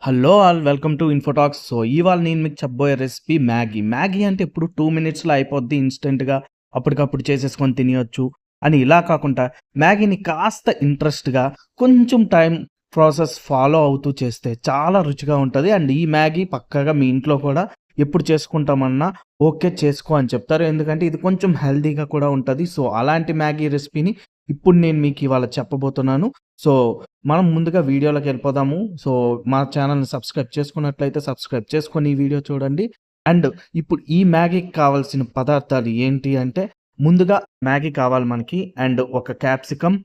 Hello all welcome to ఇన్ఫోటాక్స్. So ఇవాళ నేను మీకు చెప్పబోయే రెసిపీ మ్యాగీ. మ్యాగీ అంటే ఇప్పుడు 2 మినిట్స్‌లో అయిపోద్ది. ఇన్‌స్టంట్‌గా అప్పటికప్పుడు చేసేసుకొని తినేయొచ్చు అని ఇలా కాకుండా మ్యాగీని కాస్త ఇంట్రెస్ట్‌గా కొంచెం టైం ప్రాసెస్ ఫాలో అవుతూ చేస్తే చాలా రుచిగా ఉంటది. అండ్ ఈ మ్యాగీ పక్కాగా మీ ఇంట్లో కూడా ఎప్పుడు చేసుకుంటామన్నా ఓకే చేసుకో అని చెప్తారు. ఎందుకంటే ఇది కొంచెం హెల్తీగా కూడా ఉంటది. సో అలాంటి మ్యాగీ రెసిపీని ఇప్పుడు నేను మీకు ఇవాళ చెప్పబోతున్నాను. సో మనం ముందుగా వీడియోలోకెళ్ళిపోదాము. సో మా ఛానెల్‌ని సబ్స్క్రైబ్ చేసుకున్నట్లయితే సబ్స్క్రైబ్ చేసుకొని ఈ వీడియో చూడండి. అండ్ ఇప్పుడు ఈ మ్యాగీకి కావాల్సిన పదార్థాలు ఏంటి అంటే, ముందుగా మ్యాగీ కావాలి మనకి. అండ్ ఒక capsicum,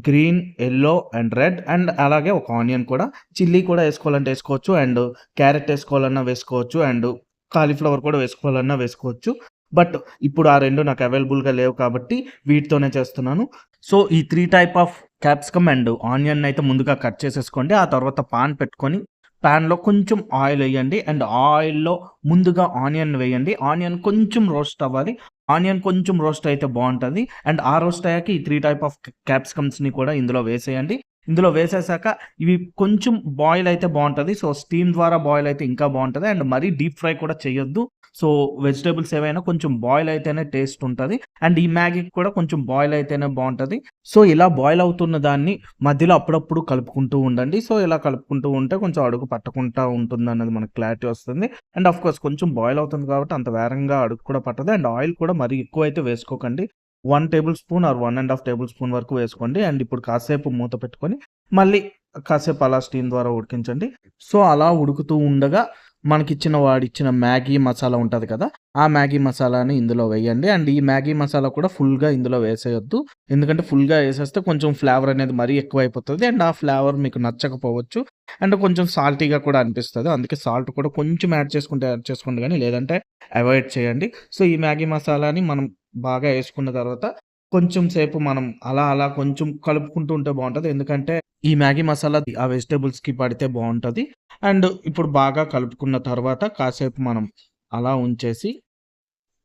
green, yellow and red and అలాగే ఒక ఆనియన్ కూడా. చిల్లీ కూడా ఏసుకోవాలంటే ఏసుకోవచ్చు. అండ్ క్యారెట్ ఏసుకోవాలన్నా వేసుకోవచ్చు. అండ్ కాలీఫ్లవర్ కూడా వేసుకోవాలన్నా వేసుకోవచ్చు. బట్ ఇప్పుడు ఆ 2 నాకు అవైలబుల్‌గా లేవు కాబట్టి వీటితోనే చేస్తున్నాను. సో ఈ 3 type of capsicum and onion అయితే ముందుగా కట్ చేసేసుకోండి. ఆ తర్వాత పాన్ పెట్టుకొని పాన్‌లో కొంచెం ఆయిల్ ఎయ్యండి. అండ్ ఆయిల్‌లో ముందుగా ఆనియన్ వేయండి. ఆనియన్ కొంచెం రోస్ట్ అవ్వాలి. ఆనియన్ కొంచెం రోస్ట్ అయితే బావుంటది. అండ్ ఆ రోస్ట్ అయ్యాక ఈ 3 టైప్ ఆఫ్ క్యాప్సికమ్స్‌ని కూడా ఇందులో వేసేయండి. ఇందులో వేసేసాక ఇవి కొంచెం బాయిల్ అయితే బావుంటది. సో స్టీమ్ ద్వారా బాయిల్ అయితే ఇంకా బావుంటది. అండ్ మరీ డీప్ ఫ్రై కూడా చేయొద్దు. సో వెజిటబుల్స్ ఏవైనా కొంచెం బాయిల్ అయితేనే టేస్ట్ ఉంటది. అండ్ ఈ మ్యాగీకి కూడా కొంచెం బాయిల్ అయితేనే బావుంటది. సో ఇలా బాయిల్ అవుతున్న దాన్ని మధ్యలో అప్పుడప్పుడు కలుపుకుంటూ ఉండండి. సో ఇలా కలుపుకుంటూ ఉంటే కొంచెం అడుగు పట్టకుండా ఉంటుందన్నది మనకు క్లారిటీ వస్తుంది. అండ్ ఆఫ్‌కోర్స్ కొంచెం బాయిల్ అవుతుంది కాబట్టి అంత వేగంగా అడుగు కూడా పట్టదు. అండ్ ఆయిల్ కూడా మరీ ఎక్కువైతే వేసుకోకండి. 1 table spoon or 1 ½ table spoon వరకు వేసుకోండి. అండ్ ఇప్పుడు కాసేపు మూత పెట్టుకొని మళ్ళీ కాసేపు అలా స్టీమ్ ద్వారా ఉడికించండి. సో అలా ఉడుకుతూ ఉండగా మనకిచ్చిన వాడిచ్చిన మ్యాగీ మసాలా ఉంటది కదా! ఆ మ్యాగీ మసాలాని ఇందులో వేయండి. అండ్ ఈ మ్యాగీ మసాలా కూడా ఫుల్‌గా ఇందులో వేసేయొద్దు. ఎందుకంటే ఫుల్‌గా ఏసేస్తే కొంచెం ఫ్లేవర్ అనేది మరీ ఎక్కువైపోతది. అండ్ ఆ ఫ్లేవర్ మీకు నచ్చకపోవచ్చు. అండ్ కొంచెం సాల్టీగా కూడా అనిపిస్తది. అందుకే సాల్ట్ కూడా కొంచెం యాడ్ చేసుకుంటే యాడ్ చేసుకోండి గానీ, లేదంటే అవాయిడ్ చేయండి. సో ఈ మ్యాగీ మసాలాని మనం బాగా ఏసుకున్న తర్వాత కొంచెం సేపు మనం అలా కొంచెం కలుపుకుంటూ ఉంటే బావుంటది. ఎందుకంటే ఈ మ్యాగీ మసాలా ఆ వెజిటబుల్స్‌కి పడితే బావుంటది. అండ్ ఇప్పుడు బాగా కలుపుకున్న తర్వాత కాసేపు మనం అలా ఉంచేసి,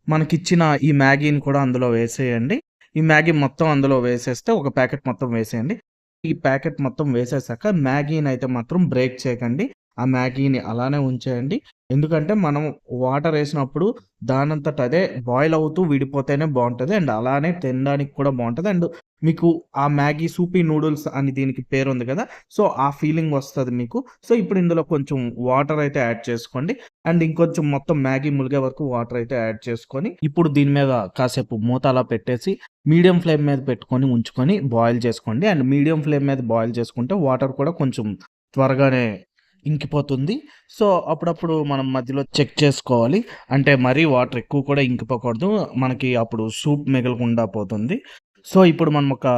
మనకిచ్చిన ఈ మ్యాగీని కూడా అందులో వేసేయండి. ఈ మ్యాగీ మొత్తం అందులో వేసేస్తే ఒక ప్యాకెట్ మొత్తం వేసేయండి. ఈ ప్యాకెట్ మొత్తం వేసేసాక మ్యాగీనైతే మాత్రం బ్రేక్ చేయకండి. ఆ మ్యాగీని అలానే ఉంచేయండి. ఎందుకంటే మనం వాటర్ ఏసినప్పుడు దానంతట అదే బాయిల్ అవుతూ విడిపోతేనే బావుంటది. అండ్ అలానే తినడానికి కూడా బావుంటది. అండ్ మీకు ఆ మ్యాగీ సూపీ నూడిల్స్ అని దీనికి పేరుంది కదా! సో, ఆ ఫీలింగ్ వస్తది మీకు. సో, ఇప్పుడు ఇందులో కొంచెం వాటర్ అయితే యాడ్ చేసుకోండి. అండ్ ఇంకొంచెం మొత్తం మ్యాగీ ములిగే వరకు వాటర్ అయితే యాడ్ చేసుకొని, ఇప్పుడు దీని మీద కాసేపు మూత అలా పెట్టేసి మీడియం ఫ్లేమ్ మీద పెట్టుకొని ఉంచుకొని బాయిల్ చేసుకోండి. అండ్ మీడియం ఫ్లేమ్ మీద బాయిల్ చేసుకుంటే వాటర్ కూడా కొంచెం త్వరగానే ఇంకిపోతుంది. సో, అప్పుడప్పుడు మనం మధ్యలో చెక్ చేసుకోవాలి. అంటే మరీ వాటర్ ఎక్కువ కూడా ఇంకిపోకూడదు. మనకి అప్పుడు సూప్ మిగలకుండా పోతుంది. సో, ఇప్పుడు మనం ఒక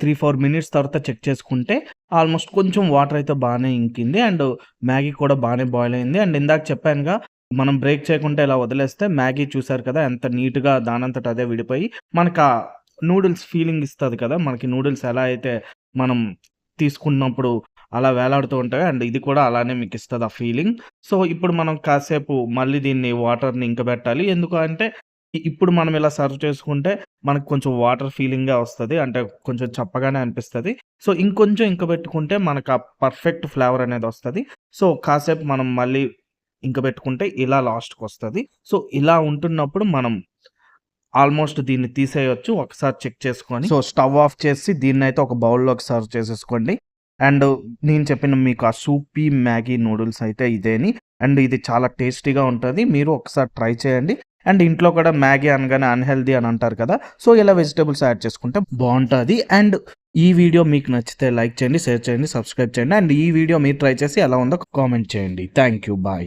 3, 4 మినిట్స్ తర్వాత చెక్ చేసుకుంటే ఆల్మోస్ట్ కొంచెం వాటర్ అయితే బానే ఇంకింది. అండ్ మ్యాగీ కూడా బానే బాయిల్ అయింది. అండ్ ఇందాక చెప్పానుగా మనం బ్రేక్ చేయకుండా ఇలా వదిలేస్తే మ్యాగీ చూసారు కదా! ఎంత నీట్‌గా దానంతట అదే విడిపోయి మనకా నూడిల్స్ ఫీలింగ్ ఇస్తది కదా! మనకి నూడిల్స్ ఎలా అయితే మనం తీసుకున్నప్పుడు అలా వేలాడుతూ ఉంటాయో అండ్ ఇది కూడా అలానే మీకిస్తది ఆ ఫీలింగ్. సో, ఇప్పుడు మనం కాసేపు మళ్ళీ దీన్ని వాటర్‌ని ఇంకబెట్టాలి. ఎందుకు అంటే ఇప్పుడు మనం ఇలా సర్వ్ చేసుకుంటే మనకు కొంచెం వాటర్ ఫీలింగ్‌గా వస్తది. అంటే కొంచెం చప్పగానే అనిపిస్తది. సో, ఇంకొంచెం ఇంకబెట్టుకుంటే మనకు ఆ పర్ఫెక్ట్ ఫ్లేవర్ అనేదొస్తది. సో, కాసేపు మనం మళ్ళీ ఇంకబెట్టుకుంటే ఇలా లాస్ట్‌కొస్తది. సో, ఇలా ఉంటున్నప్పుడు మనం ఆల్మోస్ట్ దీన్ని తీసేయొచ్చు. ఒకసారి చెక్ చేసుకొని. సో, స్టవ్ ఆఫ్ చేసి దీన్నైతే ఒక బౌల్‌లోకి సర్వ్ చేసేసుకోండి. అండ్ నేను చెప్పిన మీకు ఆ సూపీ మ్యాగీ నూడిల్స్ అయితే ఇదేని. అండ్ ఇది చాలా టేస్టీగా ఉంటది. మీరు ఒకసారి ట్రై చేయండి. అండ్ ఇంట్లో కూడా మ్యాగీ అనగానే అన్‌హెల్తీ అని అంటారు కదా! సో, ఇలా వెజిటబుల్స్ యాడ్ చేసుకుంటే బావుంటది. అండ్ ఈ వీడియో మీకు నచ్చితే లైక్ చేయండి, షేర్ చేయండి, సబ్స్క్రైబ్ చేయండి. అండ్ ఈ వీడియో మీరు ట్రై చేసి ఎలా ఉందో కామెంట్ చేయండి. Thank you. బాయ్.